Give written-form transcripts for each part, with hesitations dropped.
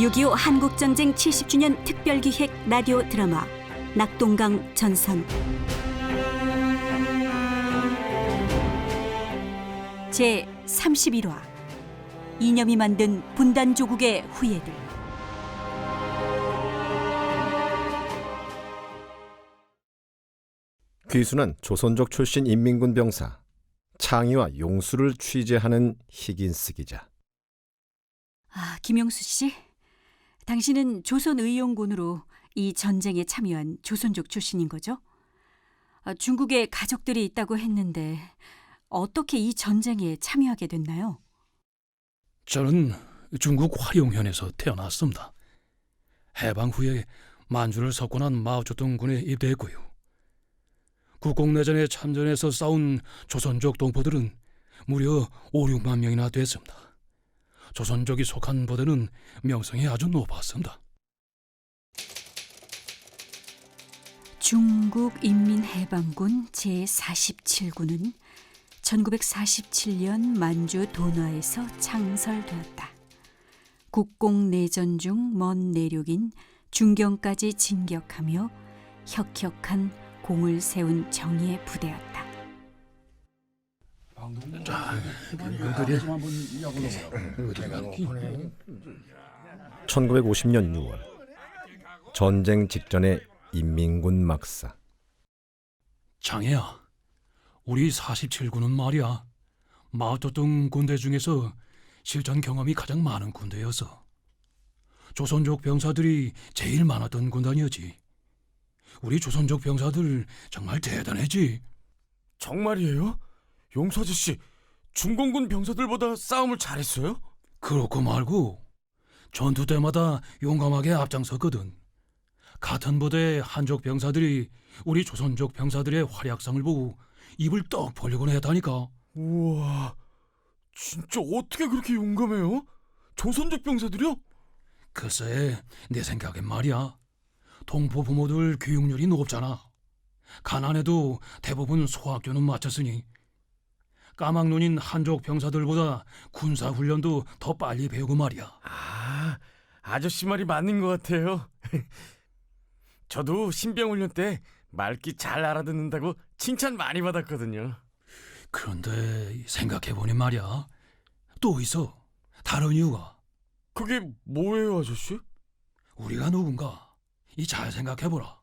6.25 한국전쟁 70주년 특별기획 라디오 드라마 낙동강 전선 제31화 이념이 만든 분단조국의 후예들. 귀순한 조선족 출신 인민군 병사 창의와 용수를 취재하는 희긴스 기자. 김용수 씨, 당신은 조선의용군으로 이 전쟁에 참여한 조선족 출신인 거죠? 중국에 가족들이 있다고 했는데 어떻게 이 전쟁에 참여하게 됐나요? 저는 중국 화룡현에서 태어났습니다. 해방 후에 만주를 석권한 마오쩌둥 군에 입대했고요. 국공내전에 참전해서 싸운 조선족 동포들은 무려 5, 6만 명이나 됐습니다. 조선족이 속한 부대는 명성이 아주 높았습니다. 중국인민해방군 제47군은 1947년 만주 돈화에서 창설되었다. 국공내전 중 먼 내륙인 중경까지 진격하며 혁혁한 공을 세운 정의의 부대였다. 1950년 6월 전쟁 직전의 인민군 막사. 장애야, 우리 47군은 말이야, 마오쩌둥 군대 중에서 실전 경험이 가장 많은 군대였어. 조선족 병사들이 제일 많았던 군단이었지. 우리 조선족 병사들 정말 대단했지. 정말이에요? 용수 아저씨, 중공군 병사들보다 싸움을 잘했어요? 그렇고 말고 전투 때마다 용감하게 앞장섰거든. 같은 부대의 한족 병사들이 우리 조선족 병사들의 활약상을 보고 입을 떡 벌리곤 했다니까. 우와, 진짜 어떻게 그렇게 용감해요? 조선족 병사들이요? 글쎄, 내 생각엔 말이야, 동포 부모들 교육률이 높잖아. 가난해도 대부분 소학교는 마쳤으니 까막눈인 한족 병사들보다 군사훈련도 더 빨리 배우고 말이야. 아저씨 말이 맞는 것 같아요. 저도 신병훈련 때 말귀 잘 알아듣는다고 칭찬 많이 받았거든요. 그런데 생각해보니 말이야, 또 있어. 다른 이유가. 그게 뭐예요, 아저씨? 우리가 누군가 이 잘 생각해보라.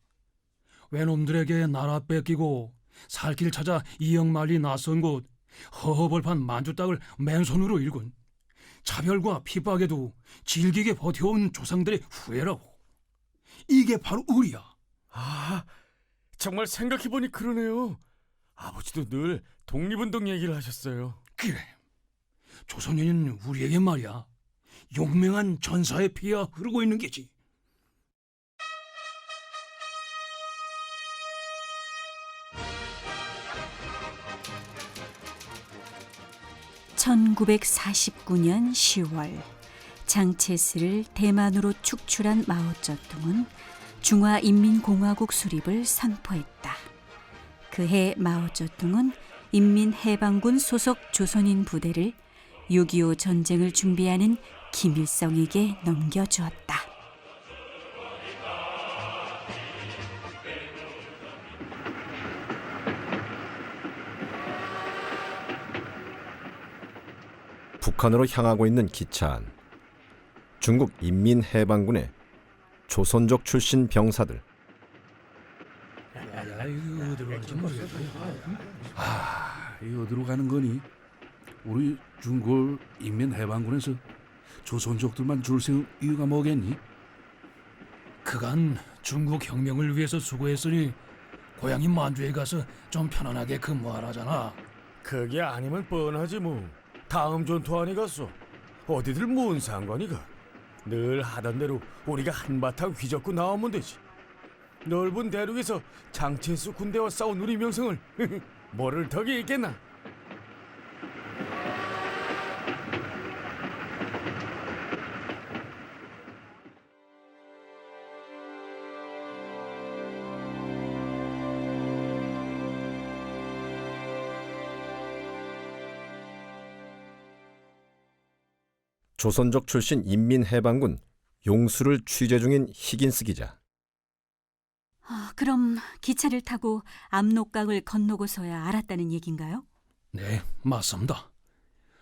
외놈들에게 나라 뺏기고 살 길 찾아 이역만리 낯선 곳 허허벌판 만주 땅을 맨손으로 일군 차별과 핍박에도 질기게 버텨온 조상들의 후예라고. 이게 바로 우리야. 정말 생각해보니 그러네요. 아버지도 늘 독립운동 얘기를 하셨어요. 그래, 조선인은 우리에게 말이야, 용맹한 전사의 피가 흐르고 있는 게지. (1949년 10월) 장체스를 대만으로 축출한 마오쩌둥은 중화인민공화국 수립을 선포했다. 그해 마오쩌둥은 인민해방군 소속 조선인 부대를 6.25 전쟁을 준비하는 김일성에게 넘겨주었다. 북한으로 향하고 있는 기차 안. 중국 인민해방군의 조선족 출신 병사들. 이 어디로 가는 거니? 우리 중골 인민해방군에서 조선족들만 줄 세운 이유가 뭐겠니? 그간 중국 혁명을 위해서 수고했으니 고향인 만주에 가서 좀 편안하게 근무하라잖아. 그게 아니면 뻔하지 뭐. 다음 전투 안에 갔어. 어디들 뭔 상관이가. 늘 하던 대로 우리가 한바탕 휘젓고 나오면 되지. 넓은 대륙에서 장체수 군대와 싸운 우리 명성을 뭐를 덕이 있겠나. 조선족 출신 인민해방군 용수를 취재 중인 히긴스 기자. 그럼 기차를 타고 압록강을 건너고서야 알았다는 얘긴가요? 네, 맞습니다.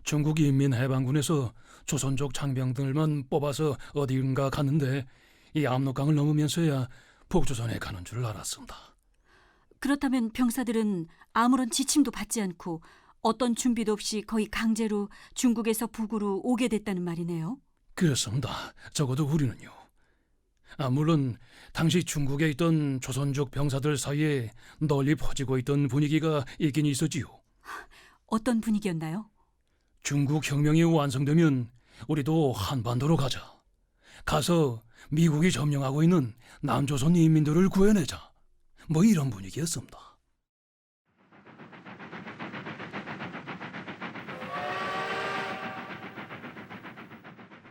중국 인민해방군에서 조선족 장병들만 뽑아서 어디인가 갔는데 이 압록강을 넘으면서야 북조선에 가는 줄 알았습니다. 그렇다면 병사들은 아무런 지침도 받지 않고 어떤 준비도 없이 거의 강제로 중국에서 북으로 오게 됐다는 말이네요. 그렇습니다. 적어도 우리는요. 물론 당시 중국에 있던 조선족 병사들 사이에 널리 퍼지고 있던 분위기가 있긴 있었지요. 어떤 분위기였나요? 중국 혁명이 완성되면 우리도 한반도로 가자. 가서 미국이 점령하고 있는 남조선 인민들을 구해내자. 뭐 이런 분위기였습니다.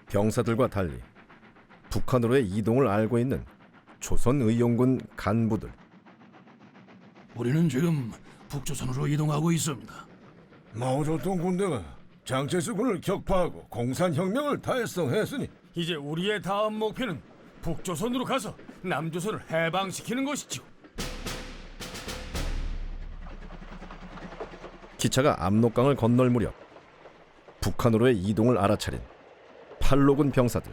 병사들과 달리 북한으로의 이동을 알고 있는 조선의용군 간부들. 우리는 지금 북조선으로 이동하고 있습니다. 마오쩌둥 군대가 장체스 군을 격파하고 공산혁명을 달성했으니 이제 우리의 다음 목표는 북조선으로 가서 남조선을 해방시키는 것이죠. 기차가 압록강을 건널 무렵 북한으로의 이동을 알아차린 팔로군 병사들.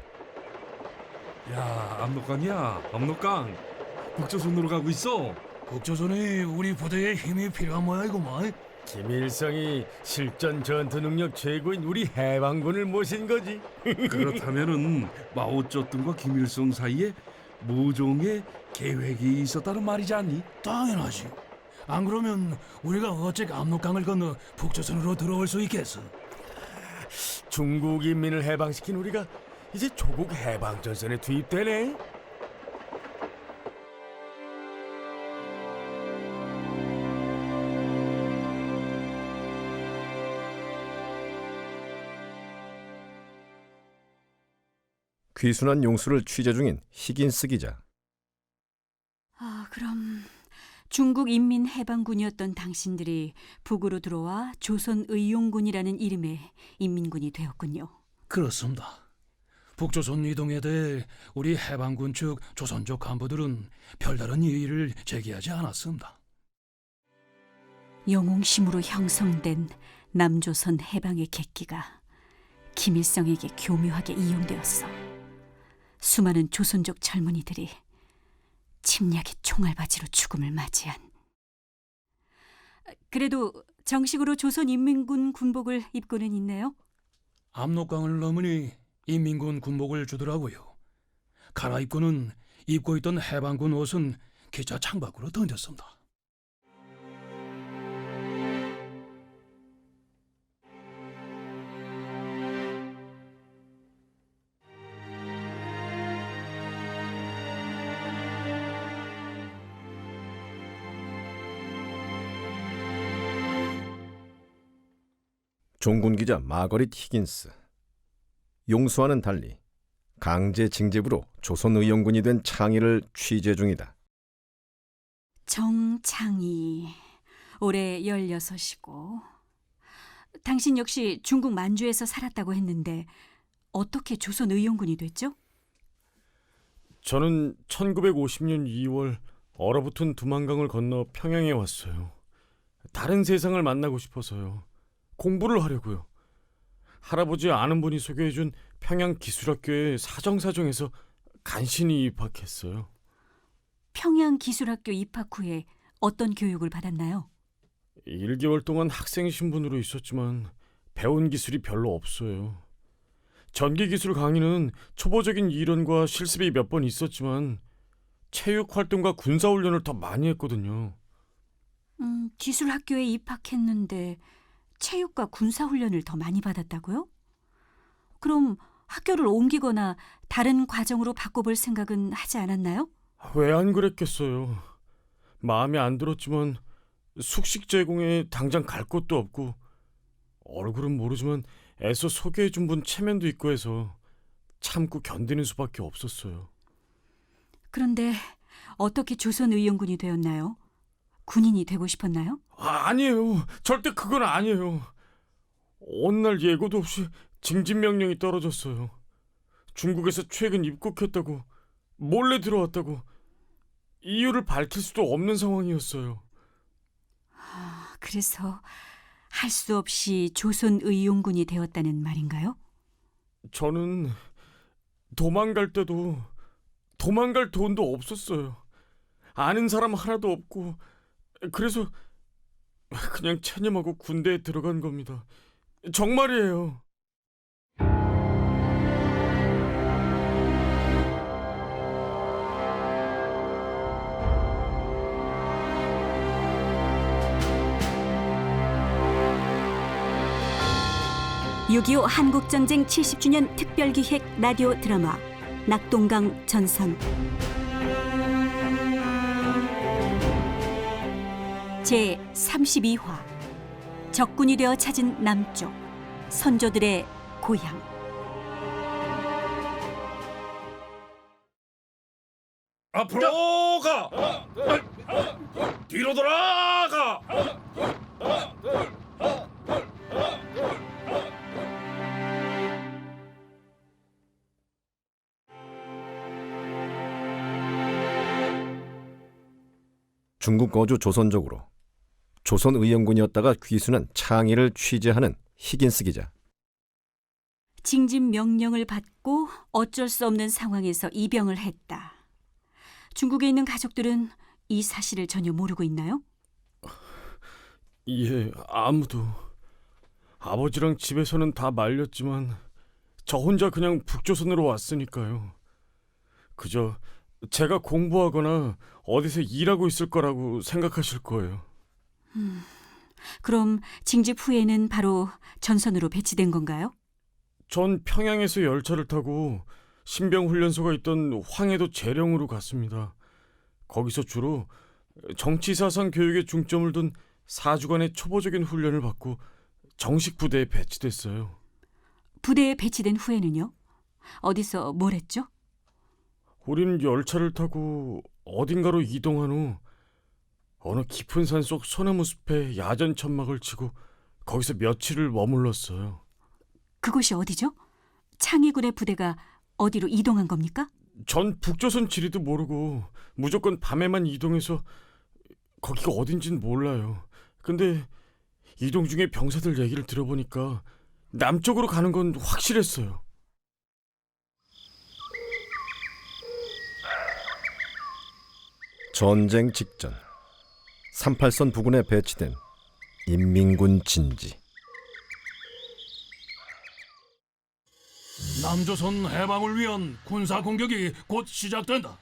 야, 압록강이야, 압록강. 북조선으로 가고 있어. 북조선이 우리 부대에 힘이 필요한 모양이구만. 김일성이 실전 전투 능력 최고인 우리 해방군을 모신 거지. 그렇다면은 마오쩌둥과 김일성 사이에 모종의 계획이 있었다는 말이지 않니? 당연하지. 안 그러면 우리가 어째 압록강을 건너 북조선으로 들어올 수 있겠어? 중국 인민을 해방시킨 우리가 이제 조국 해방전선에 투입되네. 귀순한 용수를 취재 중인 히긴스 기자. 그럼 중국 인민해방군이었던 당신들이 북으로 들어와 조선의용군이라는 이름의 인민군이 되었군요. 그렇습니다. 북조선 이동에 대해 우리 해방군 측 조선족 간부들은 별다른 이의를 제기하지 않았습니다. 영웅심으로 형성된 남조선 해방의 객기가 김일성에게 교묘하게 이용되었어. 수많은 조선족 젊은이들이 침략의 총알바지로 죽음을 맞이한. 그래도 정식으로 조선인민군 군복을 입고는 있네요. 압록강을 넘으니 인민군 군복을 주더라고요. 갈아입고는 입고 있던 해방군 옷은 기차 창밖으로 던졌습니다. 종군 기자 마거릿 히긴스. 용수와는 달리 강제 징집으로 조선의용군이 된 창의를 취재 중이다. 정창희, 올해 16이고 당신 역시 중국 만주에서 살았다고 했는데 어떻게 조선의용군이 됐죠? 저는 1950년 2월 얼어붙은 두만강을 건너 평양에 왔어요. 다른 세상을 만나고 싶어서요. 공부를 하려고요. 할아버지 아는 분이 소개해준 평양기술학교에 사정사정해서 간신히 입학했어요. 평양기술학교 입학 후에 어떤 교육을 받았나요? 1개월 동안 학생 신분으로 있었지만 배운 기술이 별로 없어요. 전기기술 강의는 초보적인 이론과 실습이 몇 번 있었지만 체육활동과 군사훈련을 더 많이 했거든요. 기술학교에 입학했는데 체육과 군사훈련을 더 많이 받았다고요? 그럼 학교를 옮기거나 다른 과정으로 바꿔볼 생각은 하지 않았나요? 왜 안 그랬겠어요. 마음에 안 들었지만 숙식 제공에 당장 갈 곳도 없고 얼굴은 모르지만 애써 소개해준 분 체면도 있고 해서 참고 견디는 수밖에 없었어요. 그런데 어떻게 조선의용군이 되었나요? 군인이 되고 싶었나요? 아니에요. 절대 그건 아니에요. 어느 날 예고도 없이 징집 명령이 떨어졌어요. 중국에서 최근 입국했다고, 몰래 들어왔다고 이유를 밝힐 수도 없는 상황이었어요. 그래서 할 수 없이 조선 의용군이 되었다는 말인가요? 저는 도망갈 때도 도망갈 돈도 없었어요. 아는 사람 하나도 없고, 그래서 그냥 체념하고 군대에 들어간 겁니다. 정말이에요. (6.25) 한국전쟁 70주년 특별기획 라디오 드라마 낙동강 전선 제32화 적군이 되어 찾은 남쪽 선조들의 고향. 앞으로 가. 뒤로 돌아가. 중국 거주 조선족으로 조선 의용군이었다가 귀순한 창의를 취재하는 히긴스 기자. 징집 명령을 받고 어쩔 수 없는 상황에서 입영을 했다. 중국에 있는 가족들은 이 사실을 전혀 모르고 있나요? 예, 아무도. 아버지랑 집에서는 다 말렸지만 저 혼자 그냥 북조선으로 왔으니까요. 그저 제가 공부하거나 어디서 일하고 있을 거라고 생각하실 거예요. 그럼 징집 후에는 바로 전선으로 배치된 건가요? 전 평양에서 열차를 타고 신병훈련소가 있던 황해도 재령으로 갔습니다. 거기서 주로 정치사상 교육에 중점을 둔 4주간의 초보적인 훈련을 받고 정식 부대에 배치됐어요. 부대에 배치된 후에는요? 어디서 뭘 했죠? 우린 열차를 타고 어딘가로 이동한 후 어느 깊은 산속 소나무 숲에 야전 천막을 치고 거기서 며칠을 머물렀어요. 그곳이 어디죠? 창의군의 부대가 어디로 이동한 겁니까? 전 북조선 지리도 모르고 무조건 밤에만 이동해서 거기가 어딘진 몰라요. 근데 이동 중에 병사들 얘기를 들어보니까 남쪽으로 가는 건 확실했어요. 전쟁 직전 38선 부근에 배치된 인민군 진지. 남조선 해방을 위한 군사 공격이 곧 시작된다.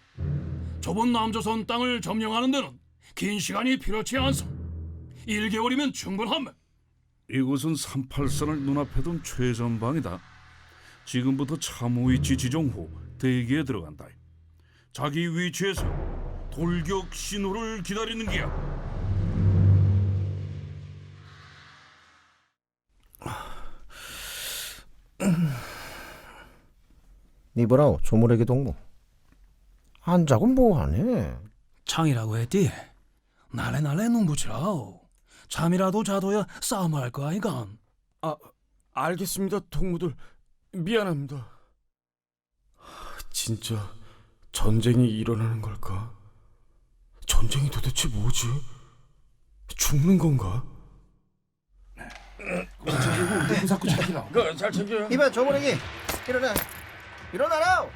좁은 남조선 땅을 점령하는 데는 긴 시간이 필요치 않소. 1개월이면 충분함. 이곳은 38선을 눈앞에 둔 최전방이다. 지금부터 참호 위치 지정 후 대기에 들어간다. 자기 위치에서 돌격 신호를 기다리는 기야. 이보라오 조물에게 동무. 안 자고 뭐하네? 창이라고 했디. 날래 눈붙이라오. 잠이라도 자둬야 싸움할 거 아이가. 알겠습니다, 동무들. 미안합니다. 진짜 전쟁이 일어나는 걸까? 전쟁이 도대체 뭐지? 죽는 건가? 잘 챙겨요. 이봐 조문에기 일어나 일어나라.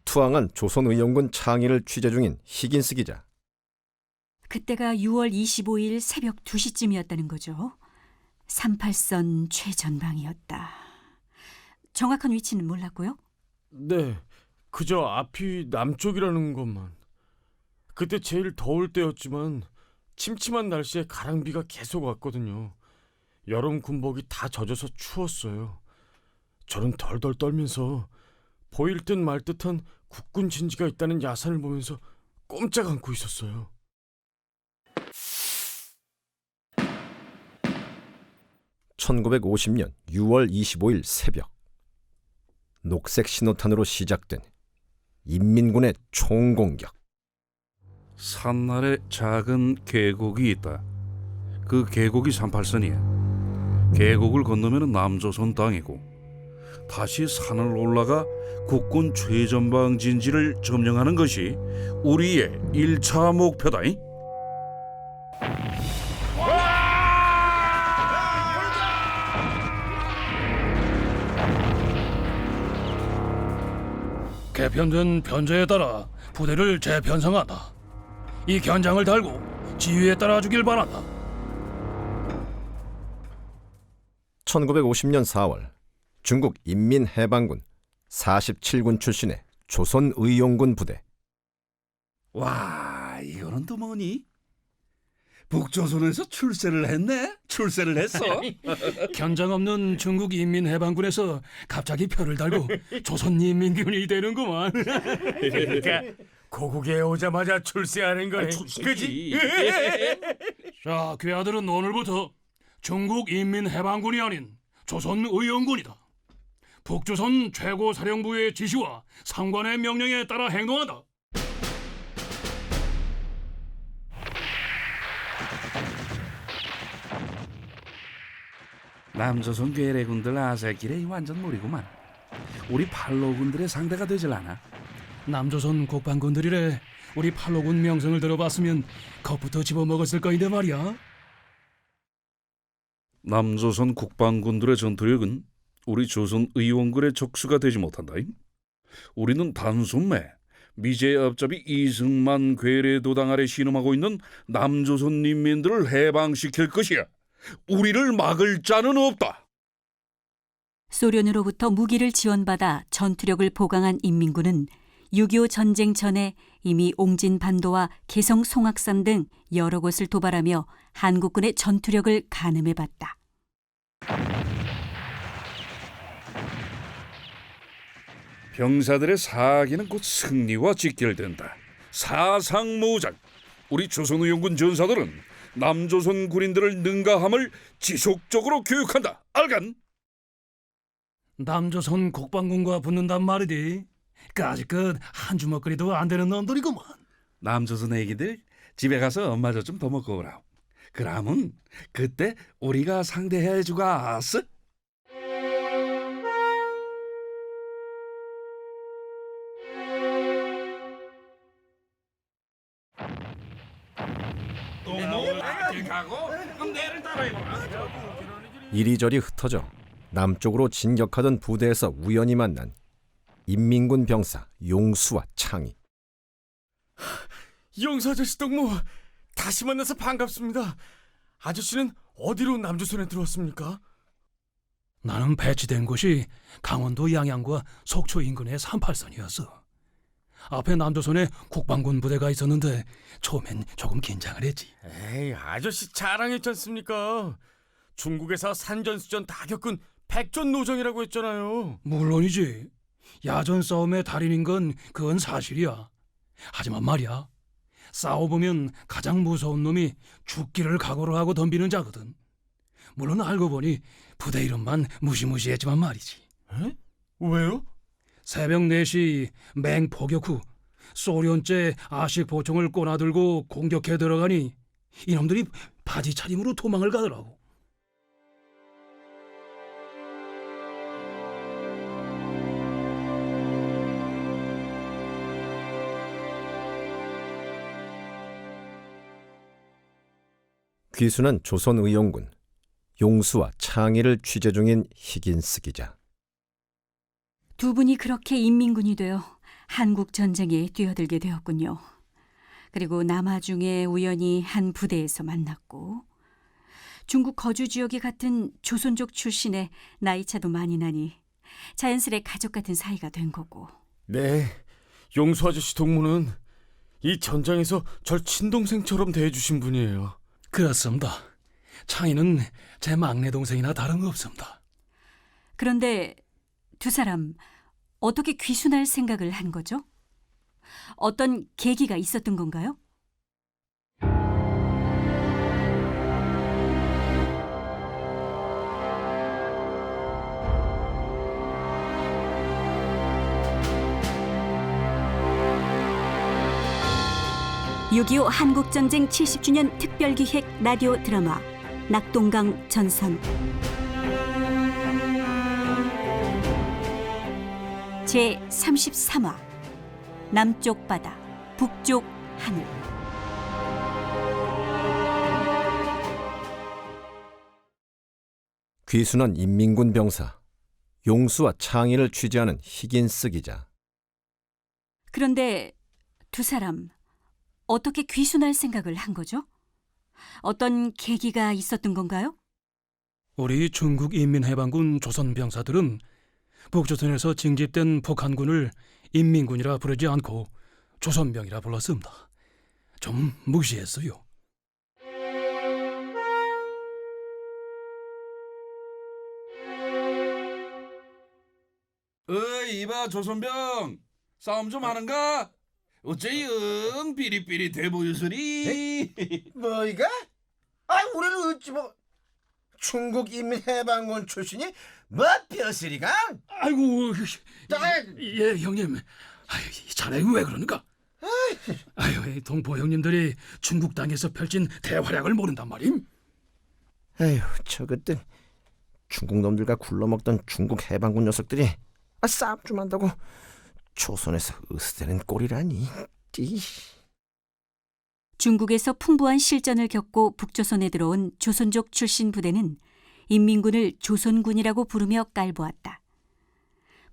투항한 조선 의용군 창의를 취재 중인 히긴스 기자. 그때가 6월 25일 새벽 2시쯤이었다는 거죠. 38선 최전방이었다. 정확한 위치는 몰랐고요. 네, 그저 앞이 남쪽이라는 것만. 그때 제일 더울 때였지만 침침한 날씨에 가랑비가 계속 왔거든요. 여름 군복이 다 젖어서 추웠어요. 저는 덜덜 떨면서 보일 듯 말 듯한 국군 진지가 있다는 야산을 보면서 꼼짝 않고 있었어요. (1950년 6월 25일) 새벽, 녹색 신호탄으로 시작된 인민군의 총공격. 산날에 작은 계곡이 있다. 그 계곡이 38선이야. 계곡을 건너면 남조선 땅이고 다시 산을 올라가 국군 최전방 진지를 점령하는 것이 우리의 1차 목표다. 개편된 편제에 따라 부대를 재편성한다. 이 견장을 달고 지휘에 따라주길 바란다. 1950년 4월 중국 인민해방군 47군 출신의 조선의용군 부대. 와, 이거는 또 뭐니? 북조선에서 출세를 했네? 출세를 했어? 견장 없는 중국 인민해방군에서 갑자기 표를 달고 조선인민군이 되는구만. 그러니까 고국에 오자마자 출세하는 거네. 그지? 자, 괴아들은 오늘부터 중국 인민해방군이 아닌 조선의용군이다. 북조선 최고사령부의 지시와 상관의 명령에 따라 행동한다. 남조선 괴뢰군들 아새끼래 완전 무리구만. 우리 팔로군들의 상대가 되질 않아. 남조선 국방군들이래 우리 팔로군 명성을 들어봤으면 겁부터 집어먹었을 거인데 말이야. 남조선 국방군들의 전투력은 우리 조선 의원군의 적수가 되지 못한다. 우리는 단숨에 미제 앞잡이 이승만 괴뢰 도당 아래 신음하고 있는 남조선 인민들을 해방시킬 것이야. 우리를 막을 자는 없다. 소련으로부터 무기를 지원받아 전투력을 보강한 인민군은 6.25 전쟁 전에 이미 옹진반도와 개성 송악산 등 여러 곳을 도발하며 한국군의 전투력을 가늠해봤다. 병사들의 사기는 곧 승리와 직결된다. 사상무장. 우리 조선의용군 전사들은 남조선 군인들을 능가함을 지속적으로 교육한다. 알간? 남조선 국방군과 붙는단 말이지. 까짓것 한 주먹거리도 안 되는 놈들이구만. 남조선 애기들 집에 가서 엄마 젖 좀 더 먹고 오라. 그러면 그때 우리가 상대해 주가스. 이리저리 흩어져 남쪽으로 진격하던 부대에서 우연히 만난 인민군 병사 용수와 창이. 용수 아저씨 동무, 다시 만나서 반갑습니다. 아저씨는 어디로 남조선에 들어왔습니까? 나는 배치된 곳이 강원도 양양과 속초 인근의 38선이었어. 앞에 남조선에 국방군 부대가 있었는데 처음엔 조금 긴장을 했지. 에이, 아저씨 자랑했지 않습니까? 중국에서 산전수전 다 겪은 백전노정이라고 했잖아요. 물론이지. 야전 싸움의 달인인 건 그건 사실이야. 하지만 말이야, 싸워보면 가장 무서운 놈이 죽기를 각오로 하고 덤비는 자거든. 물론 알고 보니 부대 이름만 무시무시했지만 말이지. 에? 왜요? 새벽 4시 맹포격 후 소련제 아식 보총을 꼬나들고 공격해 들어가니 이놈들이 바지 차림으로 도망을 가더라고. 귀순한 조선의용군 용수와 창의를 취재 중인 히긴스 기자. 두 분이 그렇게 인민군이 되어 한국 전쟁에 뛰어들게 되었군요. 그리고 남하 중에 우연히 한 부대에서 만났고 중국 거주 지역이 같은 조선족 출신의 나이차도 많이 나니 자연스레 가족 같은 사이가 된 거고. 네, 용수 아저씨 동무는 이 전장에서 절 친동생처럼 대해주신 분이에요. 그렇습니다. 창희는 제 막내 동생이나 다름없습니다. 그런데 두 사람 어떻게 귀순할 생각을 한 거죠? 어떤 계기가 있었던 건가요? (6.25) 한국전쟁 70주년 특별기획 라디오 드라마 낙동강 전선. 제33화 남쪽 바다, 북쪽 하늘. 귀순한 인민군 병사 용수와 창의를 취재하는 히긴스 기자. 그런데 두 사람 어떻게 귀순할 생각을 한 거죠? 어떤 계기가 있었던 건가요? 우리 중국 인민해방군 조선 병사들은 북조선에서 징집된 북한군을 인민군이라 부르지 않고 조선병이라 불렀습니다. 좀 무시했어요. 어이 이봐 조선병 싸움 좀 하는가? 어째 영 비릿비릿해 보여서리? 뭐이가? 아, 우리는 어찌 뭐 중국 인민해방군 출신이 뭐 벼슬이가? 아이고, 아, 예 형님, 자네 왜 그러는가? 아유, 동포 형님들이 중국 땅에서 펼친 대활약을 모른단 말임. 에휴, 저것들 중국 놈들과 굴러먹던 중국 해방군 녀석들이 싸움 좀 한다고 조선에서 으스대는 꼴이라니. 중국에서 풍부한 실전을 겪고 북조선에 들어온 조선족 출신 부대는 인민군을 조선군이라고 부르며 깔보았다.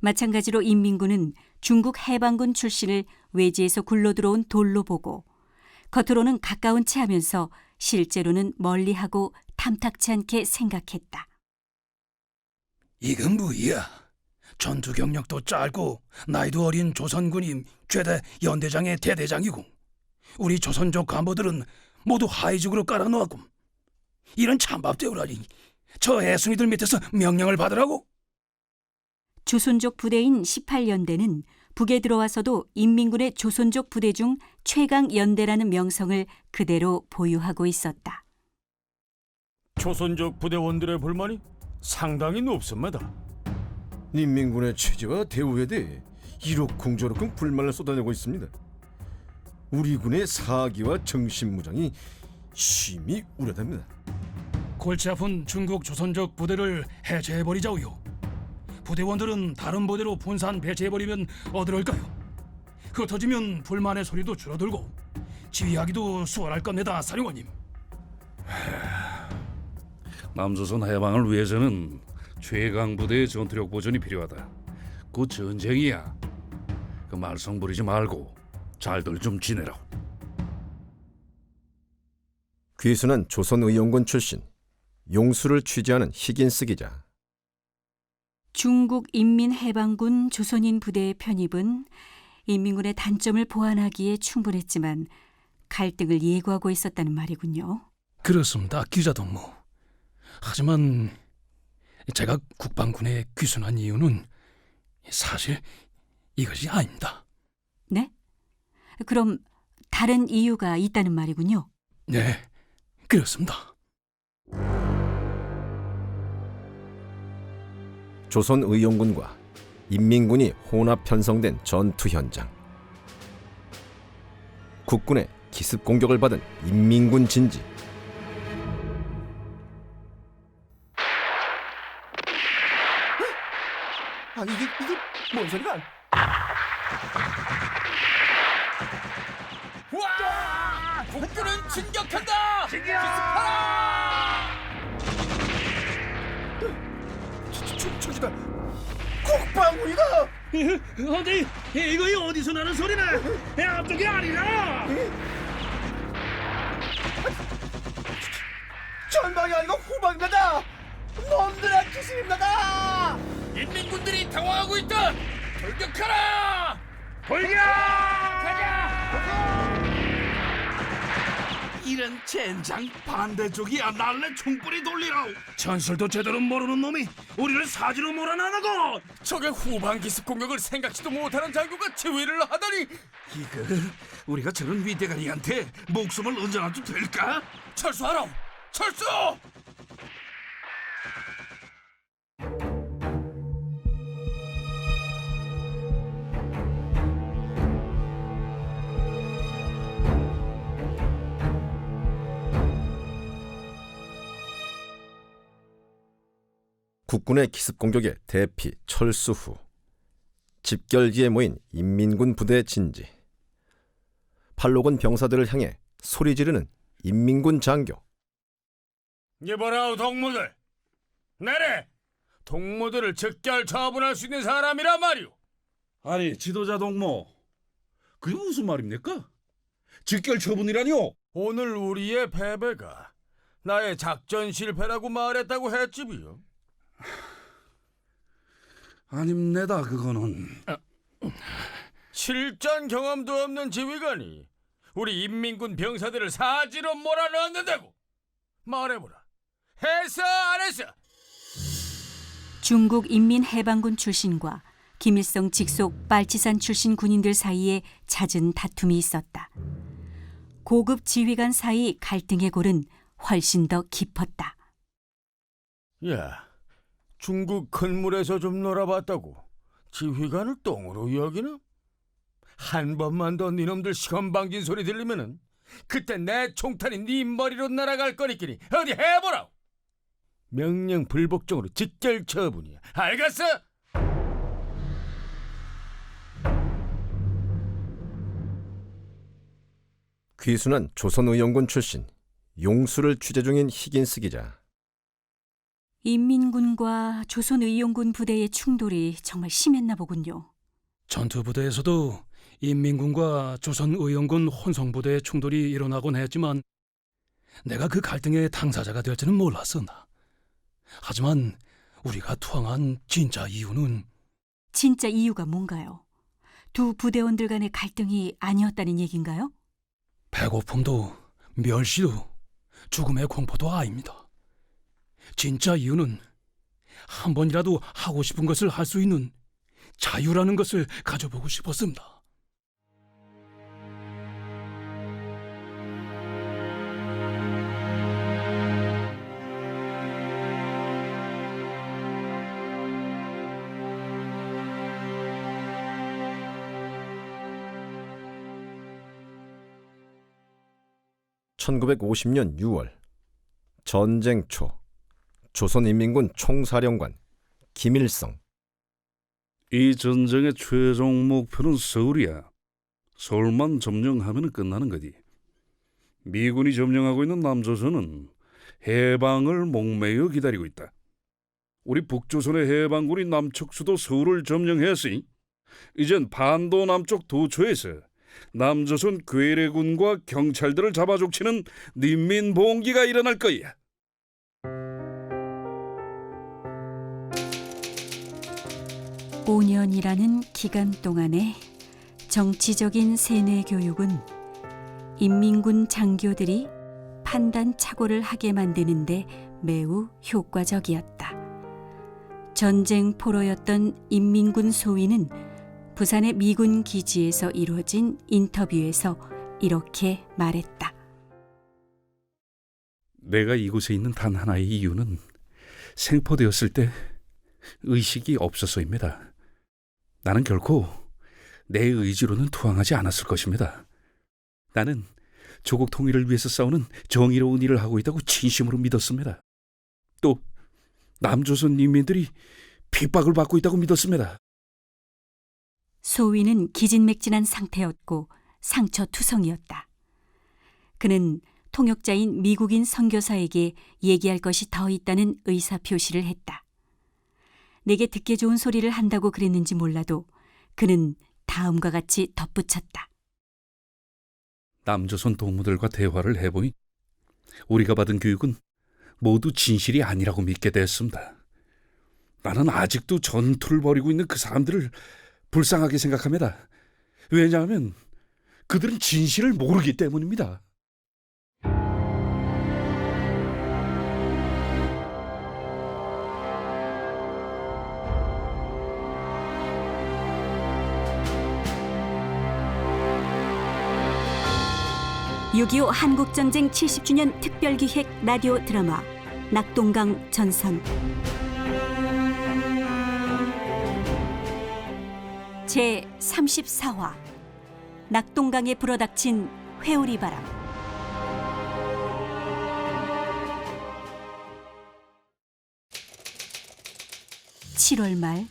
마찬가지로 인민군은 중국 해방군 출신을 외지에서 굴러들어온 돌로 보고 겉으로는 가까운 채 하면서 실제로는 멀리하고 탐탁치 않게 생각했다. 이건 뭐야? 전투 경력도 짧고 나이도 어린 조선군이 최대 연대장의 대대장이고 우리 조선족 간부들은 모두 하이직으로 깔아놓았고 이런 찬밥대우라니 저 애송이들 밑에서 명령을 받으라고? 조선족 부대인 18연대는 북에 들어와서도 인민군의 조선족 부대 중 최강 연대라는 명성을 그대로 보유하고 있었다. 조선족 부대원들의 불만이 상당히 높습니다. 인민군의 체제와 대우에 대해 이러쿵저러쿵 불만을 쏟아내고 있습니다. 우리 군의 사기와 정신무장이 심히 우려됩니다. 골치 아픈 중국 조선족 부대를 해체해버리자우요. 부대원들은 다른 부대로 분산 배치해버리면 어떨까요? 흩어지면 불만의 소리도 줄어들고 지휘하기도 수월할 겁니다, 사령관님. 남조선 해방을 위해서는 최강 부대의 전투력 보존이 필요하다. 그 전쟁이야. 그 말썽 부리지 말고 잘들 좀 지내라. 귀순한 조선의용군 출신 용수를 취재하는 히긴스 기자. 중국 인민해방군 조선인 부대의 편입은 인민군의 단점을 보완하기에 충분했지만 갈등을 예고하고 있었다는 말이군요. 그렇습니다, 기자 동무. 하지만 제가 국방군에 귀순한 이유는 사실 이것이 아닙니다. 네? 그럼 다른 이유가 있다는 말이군요. 네, 그렇습니다. 조선의용군과 인민군이 혼합 편성된 전투 현장. 국군의 기습 공격을 받은 인민군 진지. 아, 이게 뭔 소리가? 와! 국군은 진격한다! 기습하라! 저기다 국방군이다. 어디? 이거 어디서 나는 소리네? 앞쪽이 아니라. 전방이 아니고 후방입니다. 놈들의 기습입니다. 인민군들이 당황하고 있다! 돌격하라! 돌격! 이런 젠장 반대쪽이야. 날래 총불이 돌리라오. 전술도 제대로 모르는 놈이 우리를 사지로 몰아나가고. 적의 후방 기습 공격을 생각지도 못하는 장교가 지휘를 하다니! 이거 우리가 저런 위대가리한테 목숨을 얹어놔도 될까? 철수하라! 철수! 국군의 기습 공격에 대피 철수 후 집결지에 모인 인민군 부대의 진지. 팔록은 병사들을 향해 소리 지르는 인민군 장교. 이보라우 동무들, 내래 동무들을 즉결 처분할 수 있는 사람이란 말이오. 아니 지도자 동무, 그게 무슨 말입니까? 직결 처분이라니요? 오늘 우리의 패배가 나의 작전 실패라고 말했다고 했지비요. 아닙니다. 그거는 실전 경험도 없는 지휘관이 우리 인민군 병사들을 사지로 몰아넣는다고. 말해보라. 했어 안 했어? 중국 인민해방군 출신과 김일성 직속 빨치산 출신 군인들 사이에 잦은 다툼이 있었다. 고급 지휘관 사이 갈등의 골은 훨씬 더 깊었다. 야, 중국 큰 물에서 좀 놀아봤다고 지휘관을 똥으로 여기나? 한 번만 더 니놈들 시건방진 소리 들리면은 그때 내 총탄이 네 머리로 날아갈 거니끼니 어디 해보라. 명령 불복종으로 직결 처분이야. 알겠어? 귀순한 조선의용군 출신 용수를 취재 중인 히긴스 기자. 인민군과 조선의용군 부대의 충돌이 정말 심했나 보군요. 전투부대에서도 인민군과 조선의용군 혼성부대의 충돌이 일어나곤 했지만 내가 그 갈등의 당사자가 될지는 몰랐었나. 하지만 우리가 투항한 진짜 이유는 진짜 이유가 뭔가요? 두 부대원들 간의 갈등이 아니었다는 얘긴가요? 배고픔도 멸시도 죽음의 공포도 아닙니다. 진짜 이유는 한 번이라도 하고 싶은 것을 할 수 있는 자유라는 것을 가져보고 싶었습니다. (1950년 6월) 전쟁 초 조선인민군 총사령관 김일성. 이 전쟁의 최종 목표는 서울이야. 서울만 점령하면 끝나는 거지. 미군이 점령하고 있는 남조선은 해방을 목매어 기다리고 있다. 우리 북조선의 해방군이 남척수도 서울을 점령했으니 이젠 반도 남쪽 도초에서 남조선 괴뢰군과 경찰들을 잡아족치는 인민봉기가 일어날 거야. (5년이라는) 기간 동안의 정치적인 세뇌 교육은 인민군 장교들이 판단 착오를 하게 만드는데 매우 효과적이었다. 전쟁 포로였던 인민군 소위는 부산의 미군 기지에서 이루어진 인터뷰에서 이렇게 말했다. 내가 이곳에 있는 단 하나의 이유는 생포되었을 때 의식이 없어서입니다. 나는 결코 내 의지로는 투항하지 않았을 것입니다. 나는 조국 통일을 위해서 싸우는 정의로운 일을 하고 있다고 진심으로 믿었습니다. 또 남조선 인민들이 핍박을 받고 있다고 믿었습니다. 소위는 기진맥진한 상태였고 상처투성이었다. 그는 통역자인 미국인 선교사에게 얘기할 것이 더 있다는 의사표시를 했다. 내게 듣기 좋은 소리를 한다고 그랬는지 몰라도 그는 다음과 같이 덧붙였다. 남조선 동무들과 대화를 해보니 우리가 받은 교육은 모두 진실이 아니라고 믿게 됐습니다. 나는 아직도 전투를 벌이고 있는 그 사람들을 불쌍하게 생각합니다. 왜냐하면 그들은 진실을 모르기 때문입니다. (6.25) 한국전쟁 70주년 특별기획 라디오 드라마 낙동강 전선 제34화 낙동강에 불어닥친 회오리바람. 7월 말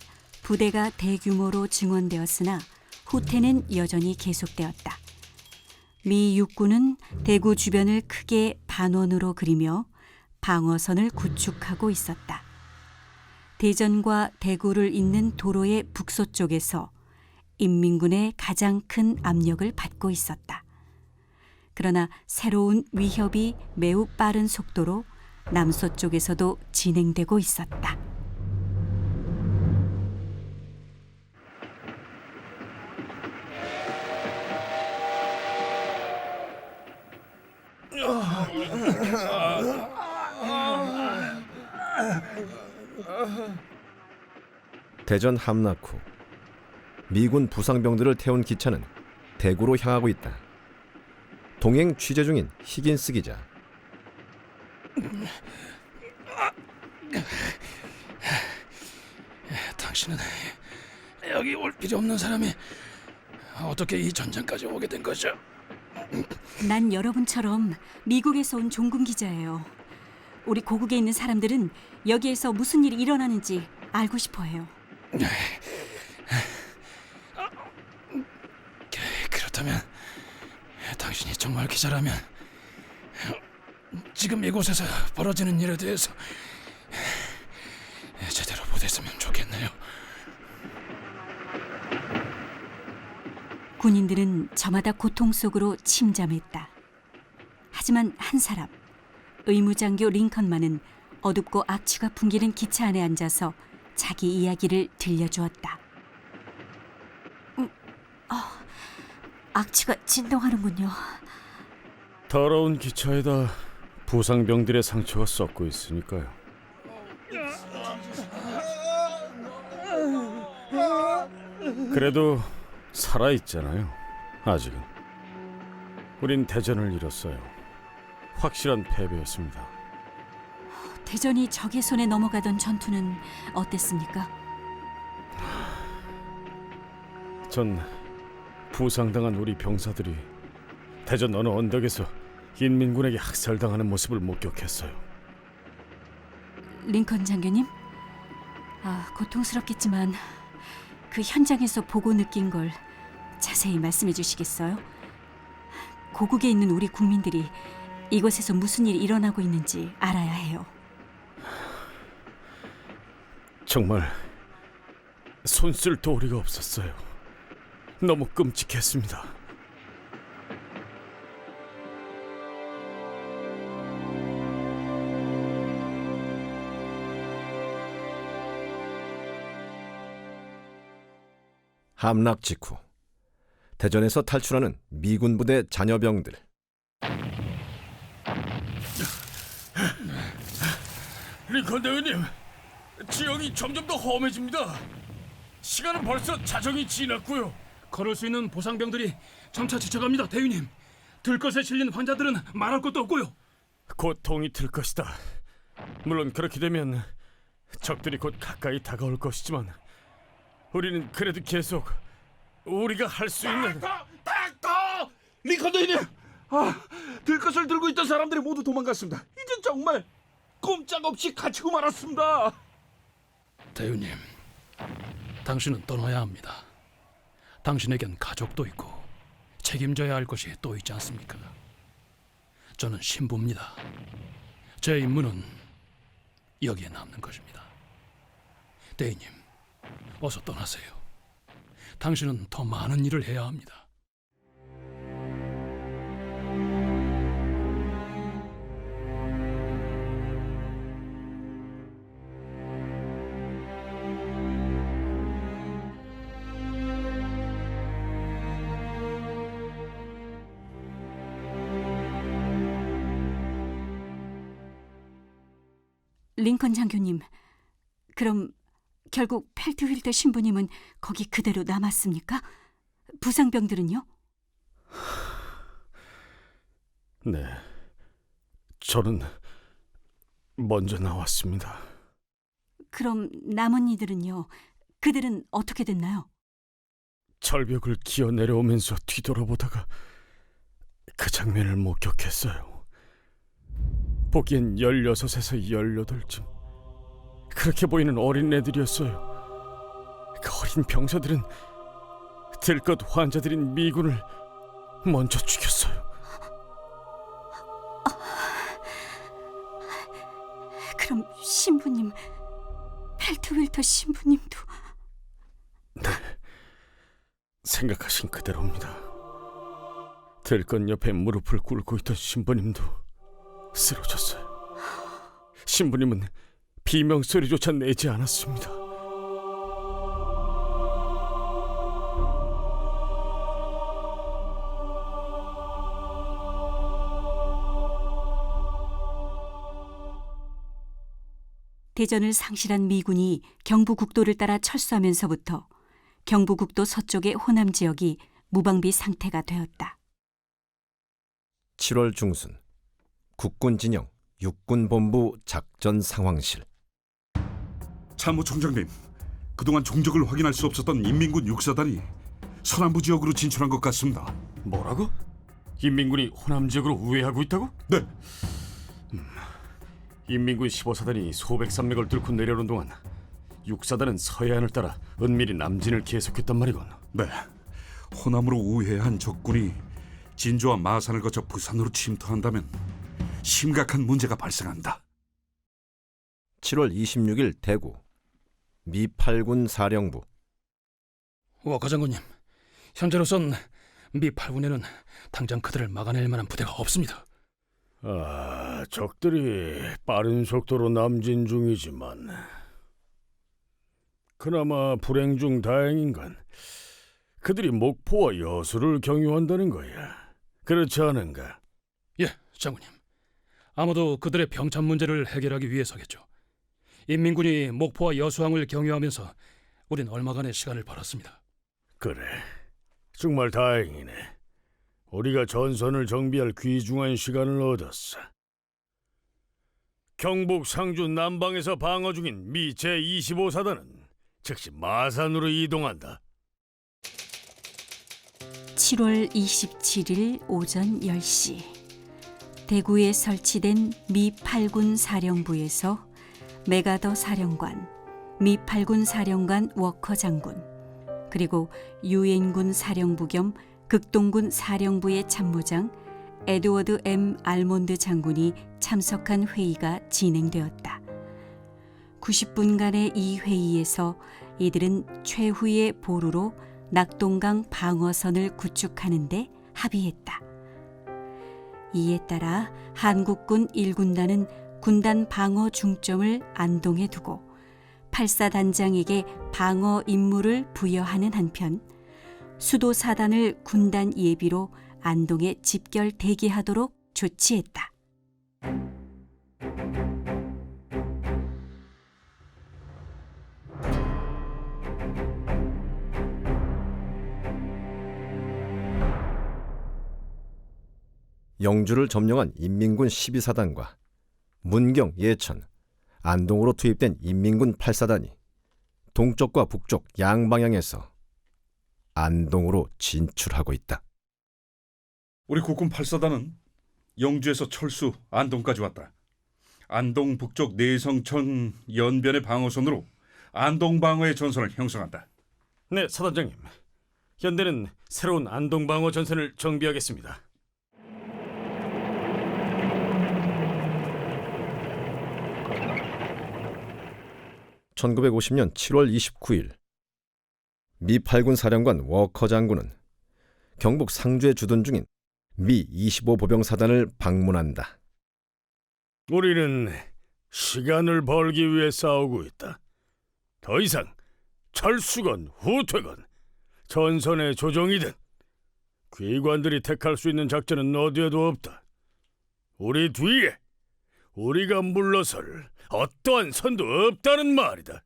부대가 대규모로 증원되었으나 후퇴는 여전히 계속되었다. 미 육군은 대구 주변을 크게 반원으로 그리며 방어선을 구축하고 있었다. 대전과 대구를 잇는 도로의 북서쪽에서 인민군의 가장 큰 압력을 받고 있었다. 그러나 새로운 위협이 매우 빠른 속도로 남서쪽에서도 진행되고 있었다. 대전 함락 후 미군 부상병들을 태운 기차는 대구로 향하고 있다. 동행 취재 중인 히긴스 기자. 당신은 여기 올 필요 없는 사람이 어떻게 이 전장까지 오게 된 거죠? 난 여러분처럼 미국에서 온 종군 기자예요. 우리 고국에 있는 사람들은 여기에서 무슨 일이 일어나는지 알고 싶어 해요. 그렇다면 당신이 정말 기자라면 지금 이곳에서 벌어지는 일에 대해서 제대로 보도했으면 좋겠네요. 군인들은 저마다 고통 속으로 침잠했다. 하지만 한 사람, 의무장교 링컨만은 어둡고 악취가 풍기는 기차 안에 앉아서 자기 이야기를 들려주었다. 악취가 진동하는군요. 더러운 기차에다 부상병들의 상처가 썩고 있으니까요. 그래도 살아있잖아요. 아직은. 우린 대전을 잃었어요. 확실한 패배였습니다. 대전이 적의 손에 넘어가던 전투는 어땠습니까? 전 부상당한 우리 병사들이 대전 어느 언덕에서 인민군에게 학살당하는 모습을 목격했어요. 링컨 장교님? 고통스럽겠지만 그 현장에서 보고 느낀 걸 자세히 말씀해 주시겠어요? 고국에 있는 우리 국민들이 이곳에서 무슨 일이 일어나고 있는지 알아야 해요. 정말 손쓸 도리가 없었어요. 너무 끔찍했습니다. 함락 직후 대전에서 탈출하는 미군 부대 잔여병들. 링컨 대위님, 지형이 점점 더 험해집니다. 시간은 벌써 자정이 지났고요. 걸을 수 있는 보상병들이 점차 지쳐갑니다, 대위님. 들것에 실린 환자들은 말할 것도 없고요. 고통이 들 것이다. 물론 그렇게 되면 적들이 곧 가까이 다가올 것이지만 우리는 그래도 계속 우리가 할 수 있는 닥터! 링컨 대위님! 들것을 들고 있던 사람들이 모두 도망갔습니다. 이제 정말 꼼짝없이 갇히고 말았습니다. 대위님, 당신은 떠나야 합니다. 당신에겐 가족도 있고 책임져야 할 것이 또 있지 않습니까? 저는 신부입니다. 제 임무는 여기에 남는 것입니다. 대위님, 어서 떠나세요. 당신은 더 많은 일을 해야 합니다. 링컨 장교님, 그럼 결국 펠트휠터 신부님은 거기 그대로 남았습니까? 부상병들은요? 네, 저는 먼저 나왔습니다. 그럼 남은 이들은요? 그들은 어떻게 됐나요? 절벽을 기어 내려오면서 뒤돌아보다가 그 장면을 목격했어요. 보기엔 16에서 18쯤 그렇게 보이는 어린애들이었어요. 그 어린 병사들은 들것 환자들인 미군을 먼저 죽였어요. 그럼 신부님, 펠트윌터 신부님도... 네, 생각하신 그대로입니다. 들것 옆에 무릎을 꿇고 있던 신부님도 쓰러졌어요. 신부님은 비명 소리조차 내지 않았습니다. 대전을 상실한 미군이 경부국도를 따라 철수하면서부터 경부국도 서쪽의 호남 지역이 무방비 상태가 되었다. 7월 중순 국군 진영 육군본부 작전 상황실. 참모총장님, 그동안 종적을 확인할 수 없었던 인민군 육사단이 서남부 지역으로 진출한 것 같습니다. 뭐라고? 인민군이 호남 지역으로 우회하고 있다고? 네, 인민군 15사단이 소백 산맥을 뚫고 내려오는 동안 육사단은 서해안을 따라 은밀히 남진을 계속했단 말이군. 네. 호남으로 우회한 적군이 진주와 마산을 거쳐 부산으로 침투한다면 심각한 문제가 발생한다. 7월 26일 대구 미 8군 사령부. 워 과장군님, 현재로선 미 8군에는 당장 그들을 막아낼 만한 부대가 없습니다. 적들이 빠른 속도로 남진 중이지만 그나마 불행 중 다행인 건 그들이 목포와 여수를 경유한다는 거야. 그렇지 않은가? 예, 장군님. 아마도 그들의 병참 문제를 해결하기 위해서겠죠. 인민군이 목포와 여수항을 경유하면서 우린 얼마간의 시간을 벌었습니다. 그래, 정말 다행이네. 우리가 전선을 정비할 귀중한 시간을 얻었어. 경북 상주 남방에서 방어 중인 미 제25사단은 즉시 마산으로 이동한다. 7월 27일 오전 10시 대구에 설치된 미 8군 사령부에서 메가더 사령관, 미 8군 사령관 워커 장군, 그리고 유엔군 사령부 겸 극동군 사령부의 참모장 에드워드 M. 알몬드 장군이 참석한 회의가 진행되었다. 90분간의 이 회의에서 이들은 최후의 보루로 낙동강 방어선을 구축하는 데 합의했다. 이에 따라 한국군 1군단은 군단 방어 중점을 안동에 두고 8사단장에게 방어 임무를 부여하는 한편 수도 사단을 군단 예비로 안동에 집결 대기하도록 조치했다. 영주를 점령한 인민군 12사단과 문경, 예천, 안동으로 투입된 인민군 8사단이 동쪽과 북쪽 양방향에서 안동으로 진출하고 있다. 우리 국군 8사단은 영주에서 철수 안동까지 왔다. 안동 북쪽 내성천 연변의 방어선으로 안동 방어의 전선을 형성한다. 네, 사단장님. 현대는 새로운 안동 방어 전선을 정비하겠습니다. (1950년 7월 29일) 미 8군 사령관 워커 장군은 경북 상주에 주둔 중인 미 25 보병사단을 방문한다. 우리는 시간을 벌기 위해 싸우고 있다. 더 이상 철수건 후퇴건 전선의 조정이든 귀관들이 택할 수 있는 작전은 어디에도 없다. 우리 뒤에 우리가 물러설 어떠한 선도 없다는 말이다.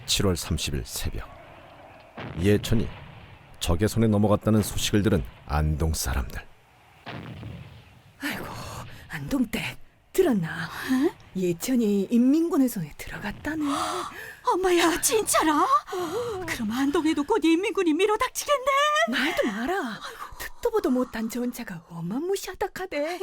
(7월 30일) 새벽 예천이 적의 손에 넘어갔다는 소식을 들은 안동 사람들. 아이고, 안동댁 들었나? 예천이 인민군의 손에 들어갔다네. 엄마야, 진짜라? 그럼 안동에도 곧 인민군이 밀어닥치겠네. 말도 마라. 듣도 보도 못한 전차가 어마무시하다 카대.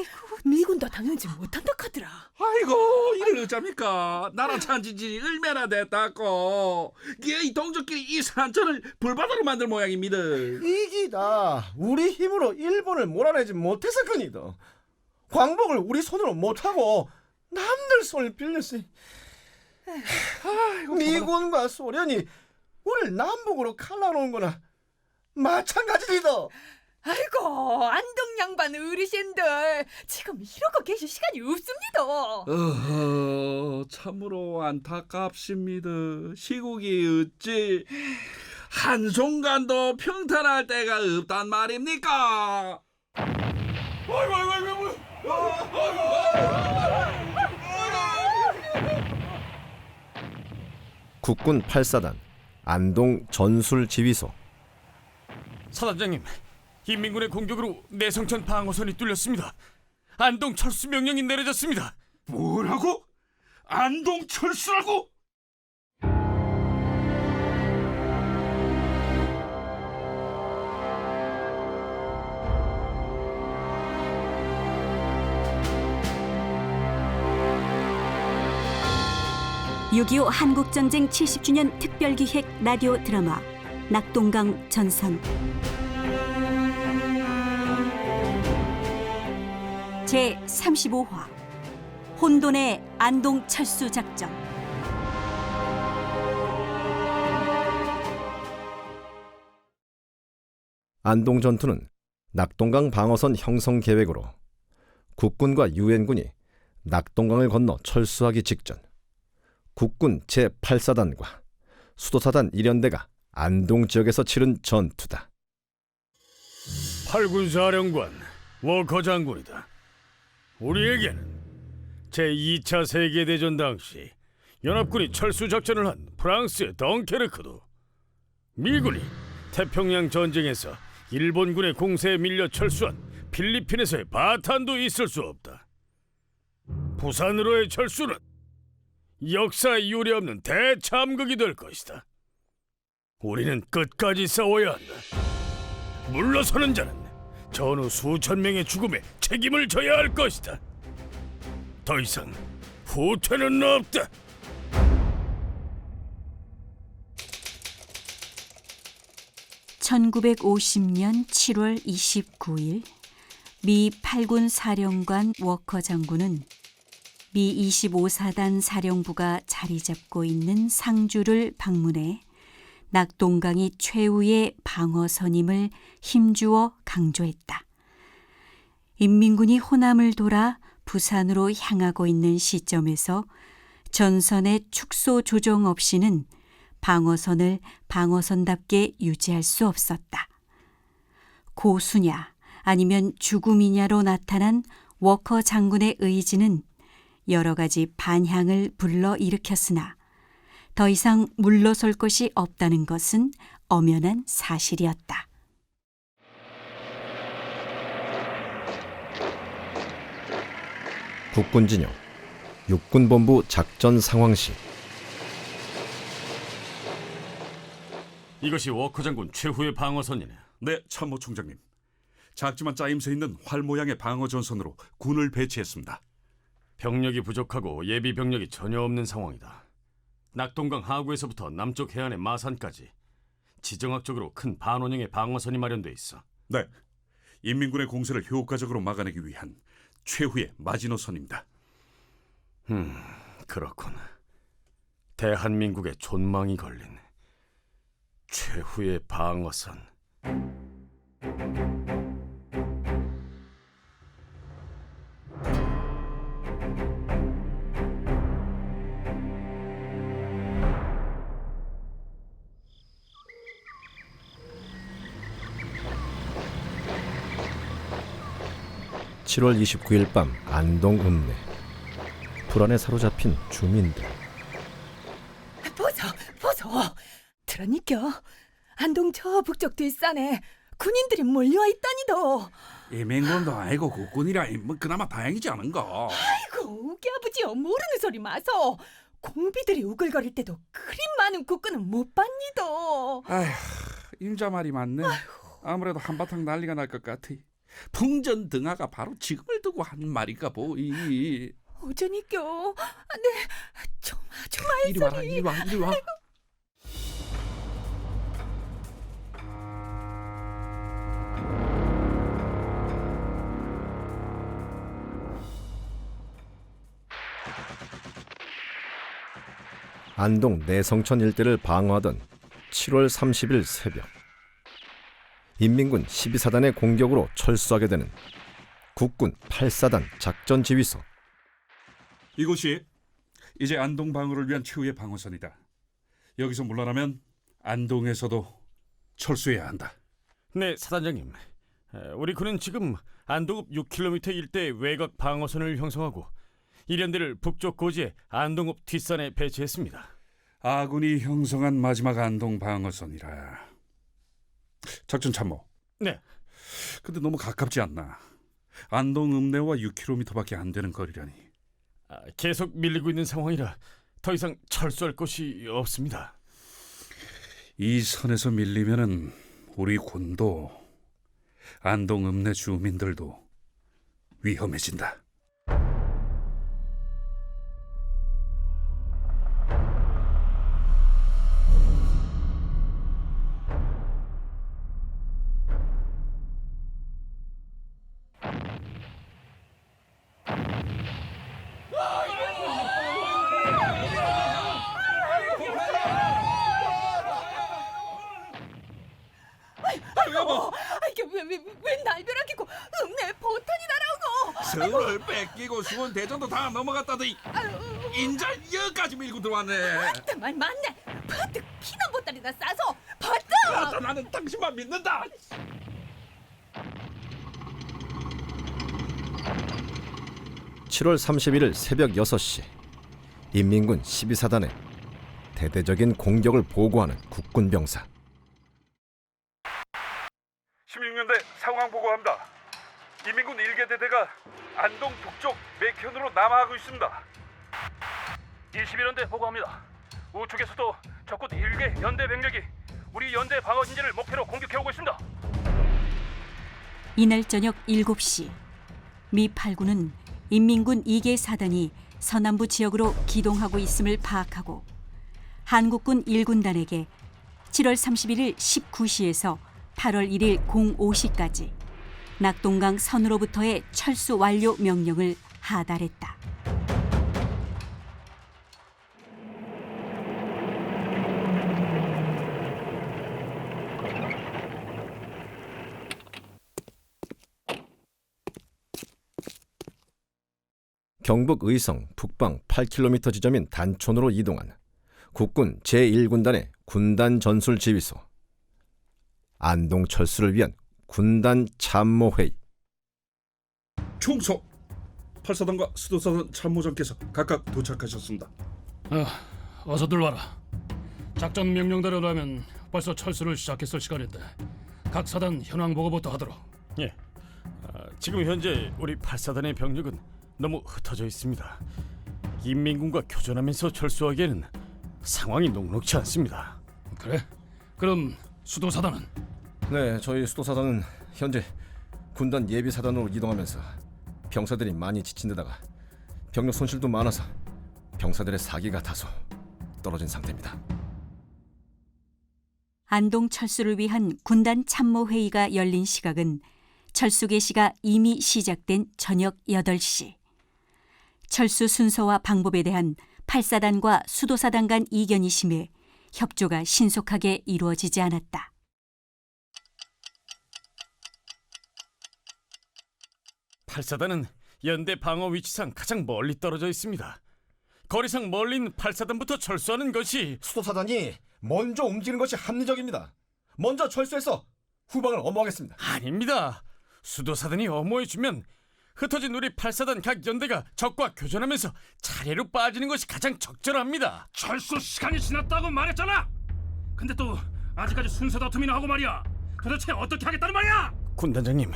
미군도 당연히 못한다 카더라. 아이고 이를 어쩝니까? 나라 찬지 지 얼마나 됐다고. 이 동족끼리 이 산천을 불바다로 만들 모양입니다. 이기다 우리 힘으로 일본을 몰아내지 못해서 그니다. 광복을 우리 손으로 못하고 남들 손을 빌렸으니 미군과 소련이 우리를 남북으로 갈라놓은 거나 마찬가지이다. 아이고, 안동 양반 어르신들 지금 이러고 계실 시간이 없습니다. 참으로 안타깝습니다. 시국이 어찌 한순간도 평탄할 때가 없단 말입니까? 국군 8사단 안동 전술지휘소. 사단장님, 인민군의 공격으로 내성천 방어선이 뚫렸습니다. 안동 철수 명령이 내려졌습니다. 뭐라고? 안동 철수라고? (6.25) 한국전쟁 70주년 특별기획 라디오 드라마 낙동강 전선 제35화 혼돈의 안동 철수 작전. 안동 전투는 낙동강 방어선 형성 계획으로 국군과 유엔군이 낙동강을 건너 철수하기 직전 국군 제8사단과 수도사단 1연대가 안동 지역에서 치른 전투다. 8군 사령관 워커 장군이다. 우리에게는 제2차 세계대전 당시 연합군이 철수작전을 한 프랑스의 덩케르크도, 미군이 태평양 전쟁에서 일본군의 공세에 밀려 철수한 필리핀에서의 바탄도 있을 수 없다. 부산으로의 철수는 역사에 유례없는 대참극이 될 것이다. 우리는 끝까지 싸워야 한다. 물러서는 자는 전후 수천 명의 죽음에 책임을 져야 할 것이다. 더 이상 후퇴는 없다. (1950년 7월 29일) 미 8군 사령관 워커 장군은 미 25사단 사령부가 자리 잡고 있는 상주를 방문해 낙동강이 최후의 방어선임을 힘주어 강조했다. 인민군이 호남을 돌아 부산으로 향하고 있는 시점에서 전선의 축소 조정 없이는 방어선을 방어선답게 유지할 수 없었다. 고수냐 아니면 죽음이냐로 나타난 워커 장군의 의지는 여러 가지 반향을 불러일으켰으나 더 이상 물러설 것이 없다는 것은 엄연한 사실이었다. 국군 진영 육군본부 작전 상황실. 이것이 워커 장군 최후의 방어선이네. 네, 참모 총장님. 작지만 짜임새 있는 활 모양의 방어 전선으로 군을 배치했습니다. 병력이 부족하고 예비 병력이 전혀 없는 상황이다. 낙동강 하구에서부터 남쪽 해안의 마산까지 지정학적으로 큰 반원형의 방어선이 마련돼 있어. 네, 인민군의 공세를 효과적으로 막아내기 위한 최후의 마지노선입니다. 그렇군. 대한민국의 존망이 걸린 최후의 방어선. (7월 29일) 밤 안동 읍내. 불안에 사로잡힌 주민들. 보소. 들었니겨? 안동 저 북쪽 뒷산에 군인들이 몰려와 있다니도. 이민군도 아니고 국군이라 뭐 그나마 다행이지 않은가. 아이고 우기 아버지여 모르는 소리 마소. 공비들이 우글거릴 때도 그리 많은 국군은 못 봤니도. 아휴, 임자 말이 맞네. 아무래도 한바탕 난리가 날 것 같아. 풍전 등하가 바로 지금을 두고 한 말인가 보이. 어쩌니껴. 네, 조마조마의 이리 와라, 소리. 이리 와, 이리 와. 안동 내성천 일대를 방어하던 7월 30일 새벽, 인민군 12사단의 공격으로 철수하게 되는 국군 8사단 작전지휘소. 이곳이 이제 안동 방어를 위한 최후의 방어선이다. 여기서 물러나면 안동에서도 철수해야 한다. 네, 사단장님. 우리 군은 지금 안동읍 6km 일대 외곽 방어선을 형성하고 이련대를 북쪽 고지에 안동읍 뒷산에 배치했습니다. 아군이 형성한 마지막 안동 방어선이라. 작전 참모. 네. 근데 너무 가깝지 않나? 안동 읍내와 6km밖에 안 되는 거리라니. 계속 밀리고 있는 상황이라 더 이상 철수할 곳이 없습니다. 이 선에서 밀리면은 우리 군도 안동 읍내 주민들도 위험해진다. 이게 왜 날벼락이고 읍내에 포탄이 날아오고. 서울을 뺏기고 수원 대전도 다 넘어갔다더니 인자 여기까지 밀고 들어왔네. 말 맞네. 버뜩 피난 보따리나 싸서 버뜩. 나는 당신만 믿는다. (7월 31일) 새벽 6시, 인민군 12사단의 대대적인 공격을 보고하는 국군 병사. 16년대 상황 보고합니다. 인민군 1개 대대가 안동 북쪽 맥현으로 남하하고 있습니다. 21연대 보고합니다. 우측에서도 적군 1개 연대 병력이 우리 연대 방어 진지를 목표로 공격해오고 있습니다. 이날 저녁 7시, 미 8군은 인민군 2개 사단이 서남부 지역으로 기동하고 있음을 파악하고 한국군 1군단에게 7월 31일 19시에서 8월 1일 05시까지 낙동강 선으로부터의 철수 완료 명령을 하달했다. 경북 의성 북방 8km 지점인 단촌으로 이동한 국군 제1군단의 군단 전술 지휘소. 안동 철수를 위한 군단 참모회의. 충성! 8사단과 수도사단 참모장께서 각각 도착하셨습니다. 어서들 와라. 작전 명령대로라면 벌써 철수를 시작했을 시간인데 각 사단 현황 보고부터 하도록. 예. 지금 현재 우리 8사단의 병력은 너무 흩어져 있습니다. 인민군과 교전하면서 철수하기에는 상황이 녹록지 않습니다. 그래? 그럼 수도사단은? 네, 저희 수도사단은 현재 군단 예비사단으로 이동하면서 병사들이 많이 지친 데다가 병력 손실도 많아서 병사들의 사기가 다소 떨어진 상태입니다. 안동 철수를 위한 군단 참모회의가 열린 시각은 철수 개시가 이미 시작된 저녁 8시. 철수 순서와 방법에 대한 8사단과 수도사단 간 이견이 심해 협조가 신속하게 이루어지지 않았다. 팔사단은 연대 방어 위치상 가장 멀리 떨어져 있습니다. 거리상 멀린 8사단부터 철수하는 것이 수도사단이 먼저 움직이는 것이 합리적입니다. 먼저 철수해서 후방을 엄호하겠습니다. 아닙니다. 수도사단이 엄호해주면 흩어진 우리 8사단 각 연대가 적과 교전하면서 차례로 빠지는 것이 가장 적절합니다. 철수 시간이 지났다고 말했잖아. 근데 또 아직까지 순서 다툼이나 하고 말이야. 도대체 어떻게 하겠다는 말이야? 군단장님,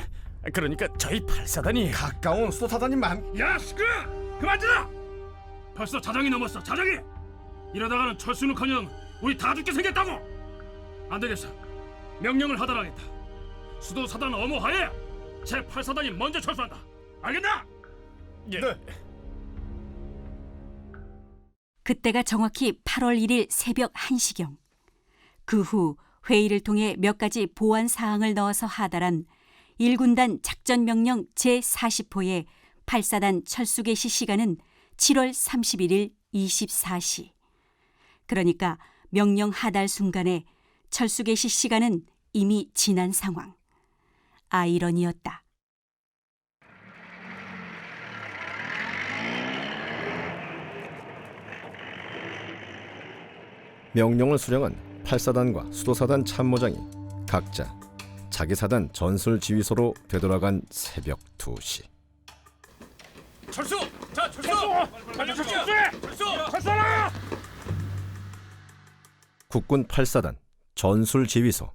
그러니까 저희 8사단이 가까운 수도사단님만 야 시끄러! 그만 들어! 벌써 자정이 넘었어. 자정이! 이러다가는 철수는커녕 우리 다 죽게 생겼다고! 안 되겠어. 명령을 하달하겠다. 수도사단 엄호하에 제8사단이 먼저 철수한다. 알겠나? 예. 네. 그때가 정확히 8월 1일 새벽 1시경. 그 후 회의를 통해 몇 가지 보완 사항을 넣어서 하달한 1군단 작전명령 제40호의 8사단 철수 개시 시간은 7월 31일 24시. 그러니까 명령 하달 순간에 철수 개시 시간은 이미 지난 상황. 아이러니였다. 명령을 수령한 8사단과 수도사단 참모장이 각자 자기 사단 전술 지휘소로 되돌아간 새벽 2시. 철수! 자, 철수! 빨리 철수해! 철수하라! 국군 8사단 전술 지휘소.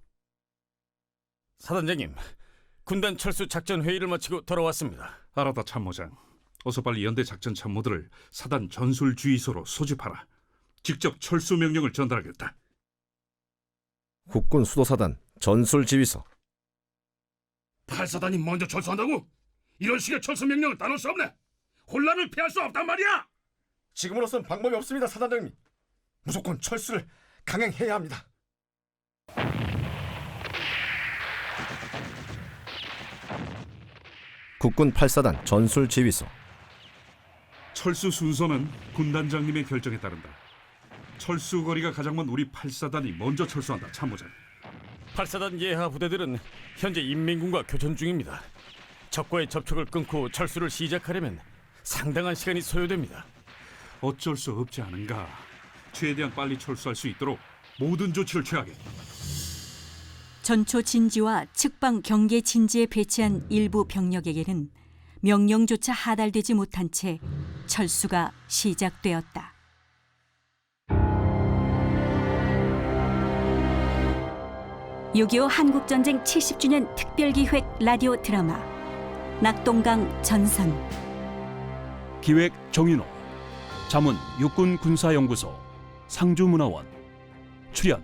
사단장님, 군단 철수 작전 회의를 마치고 돌아왔습니다. 알았다 참모장. 어서 빨리 연대 작전 참모들을 사단 전술 주의소로 소집하라. 직접 철수 명령을 전달하겠다. 국군 수도사단 전술 지휘소. 8사단이 먼저 철수한다고? 이런 식의 철수 명령을 따놓을 수 없네. 혼란을 피할 수 없단 말이야. 지금으로선 방법이 없습니다, 사단장님. 무조건 철수를 강행해야 합니다. 국군 8사단 전술 지휘소. 철수 순서는 군단장님의 결정에 따른다. 철수 거리가 가장 먼 우리 8사단이 먼저 철수한다 참모장. 8사단 예하 부대들은 현재 인민군과 교전 중입니다. 적과의 접촉을 끊고 철수를 시작하려면 상당한 시간이 소요됩니다. 어쩔 수 없지 않은가. 최대한 빨리 철수할 수 있도록 모든 조치를 취하게. 전초 진지와 측방 경계 진지에 배치한 일부 병력에게는 명령조차 하달되지 못한 채 철수가 시작되었다. (6.25) 한국전쟁 70주년 특별기획 라디오 드라마 낙동강 전선. 기획 정윤호, 자문 육군군사연구소, 상주문화원. 출연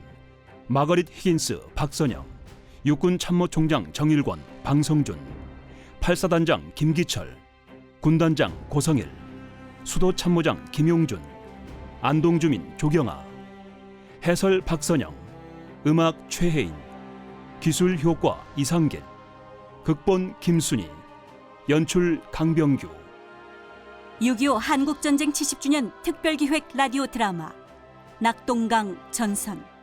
마거릿 히긴스, 박선영, 육군참모총장 정일권, 방성준, 8사단장 김기철, 군단장 고성일, 수도참모장 김용준, 안동주민 조경아. 해설 박선영, 음악 최혜인, 기술효과 이상길, 극본 김순희, 연출 강병규. 6.25 한국전쟁 70주년 특별기획 라디오 드라마 낙동강 전선.